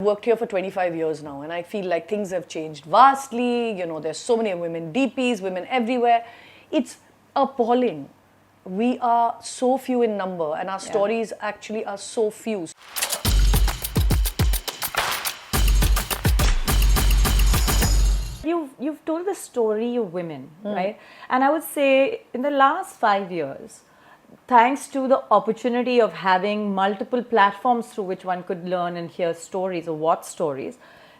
Worked here for 25 years now, and I feel like things have changed vastly. You know, there's so many women DPs, women everywhere. It's appalling. We are so few in number, and our stories actually are so few. You've told the story of women, right? And I would say in the last 5 years, thanks to the opportunity of having multiple platforms through which one could learn and hear stories or watch stories,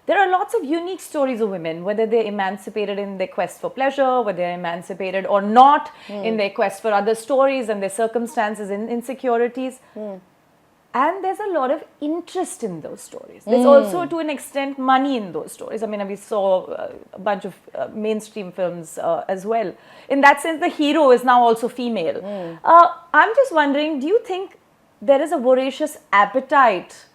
there are lots of unique stories of women, whether they're emancipated in their quest for pleasure, whether they're emancipated or not in their quest for other stories and their circumstances and insecurities. And there's a lot of interest in those stories. There's also, to an extent, money in those stories. I mean, we saw a bunch of mainstream films as well. In that sense, the hero is now also female. I'm just wondering, do you think there is a voracious appetite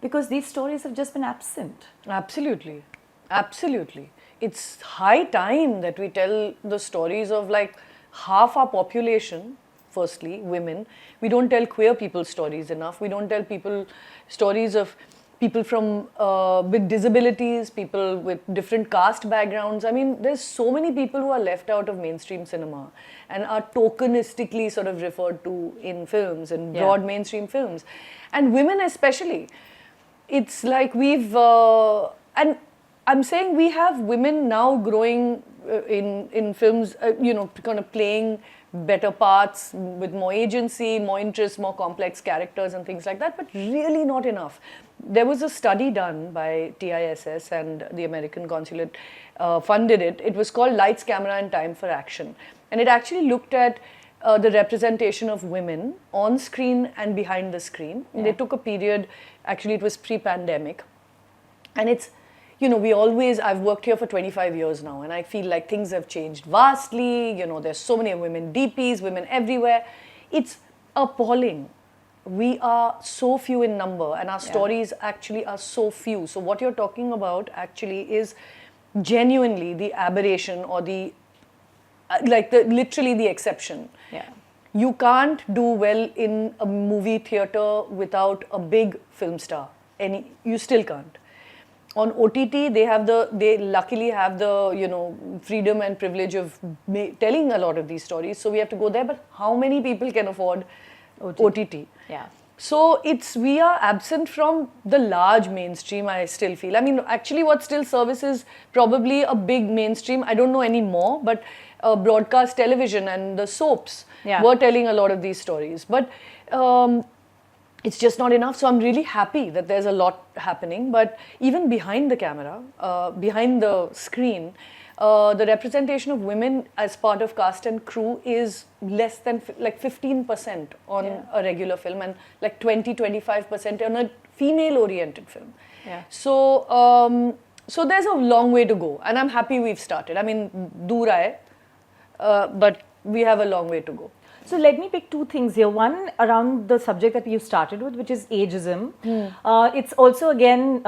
because these stories have just been absent? Absolutely. Absolutely. It's high time that we tell the stories of like half our population. Firstly, women. We don't tell queer people stories enough. We don't tell people stories of people from with disabilities, people with different caste backgrounds. I mean, there's so many people who are left out of mainstream cinema and are tokenistically sort of referred to in films and broad mainstream films. And women especially. It's like we've, and I'm saying we have women now growing in films, you know, kind of playing better parts with more agency, more interest, more complex characters and things like that, but really not enough. There was a study done by TISS and the American consulate funded it. It was called Lights, Camera and Time for Action. And it actually looked at the representation of women on screen and behind the screen. And they took a period, actually it was pre-pandemic. And it's, you know, I've worked here for 25 years now, and I feel like things have changed vastly. You know, there's so many women DPs, women everywhere. It's appalling. We are so few in number, and our stories actually are so few. So what you're talking about actually is genuinely the aberration or the, literally the exception. Yeah. You can't do well in a movie theater without a big film star. You still can't. On OTT, they luckily have the, you know, freedom and privilege of telling a lot of these stories. So we have to go there. But how many people can afford OTT? Yeah. So we are absent from the large mainstream, I still feel. I mean, actually what still services probably a big mainstream, I don't know anymore, but broadcast television and the soaps were telling a lot of these stories. But it's just not enough. So I'm really happy that there's a lot happening. But even behind the camera, behind the screen, the representation of women as part of cast and crew is less than like 15% on a regular film and like 20-25% on a female-oriented film. Yeah. So, so there's a long way to go, and I'm happy we've started. I mean, dur aaye, but we have a long way to go. So let me pick two things here. One around the subject that you started with, which is ageism. It's also, again,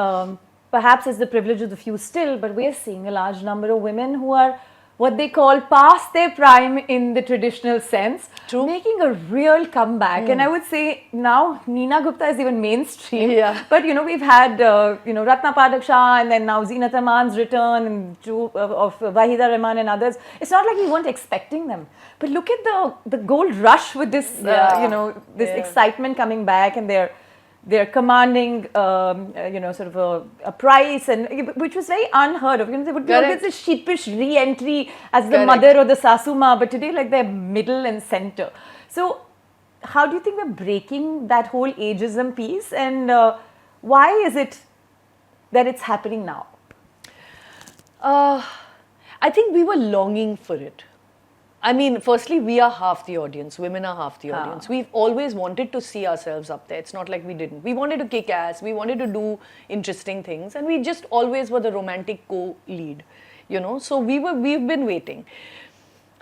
perhaps it's the privilege of the few still, but we're seeing a large number of women who are what they call past their prime in the traditional sense, making a real comeback. And I would say now Neena Gupta is even mainstream. But, you know, we've had, you know, Ratna Padak Shah and then now Zeenat Aman's return and of Wahida Rahman and others. It's not like we weren't expecting them. But look at the gold rush with this, you know, this excitement coming back, and they're commanding, you know, sort of a price, and which was very unheard of. You know, they would be always a sheepish re-entry as the mother or the sasuma, but today, like, they're middle and center. So, how do you think we're breaking that whole ageism piece, and why is it that it's happening now? I think we were longing for it. I mean, firstly, we are half the audience. Women are half the audience. We've always wanted to see ourselves up there. It's not like we didn't. We wanted to kick ass. We wanted to do interesting things. And we just always were the romantic co-lead, you know. So we've been waiting.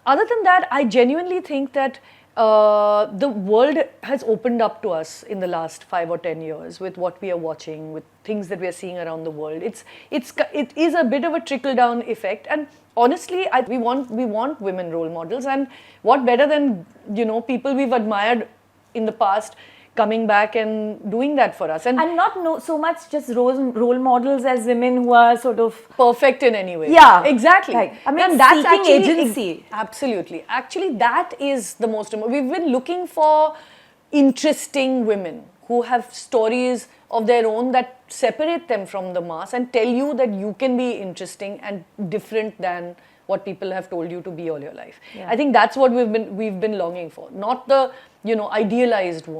Other than that, I genuinely think that the world has opened up to us in the last 5 or 10 years with what we are watching, with things that we are seeing around the world. It is a bit of a trickle-down effect. And honestly, we want women role models, and what better than, you know, people we've admired in the past coming back and doing that for us. And not so much just role models as women who are sort of perfect in any way. Yeah, exactly. Right. I mean, And that's seeking actually agency. Absolutely. Actually, that is the most important. We've been looking for interesting women who have stories of their own that separate them from the mass and tell you that you can be interesting and different than what people have told you to be all your life. Yeah. I think that's what we've been longing for, not the idealized woman.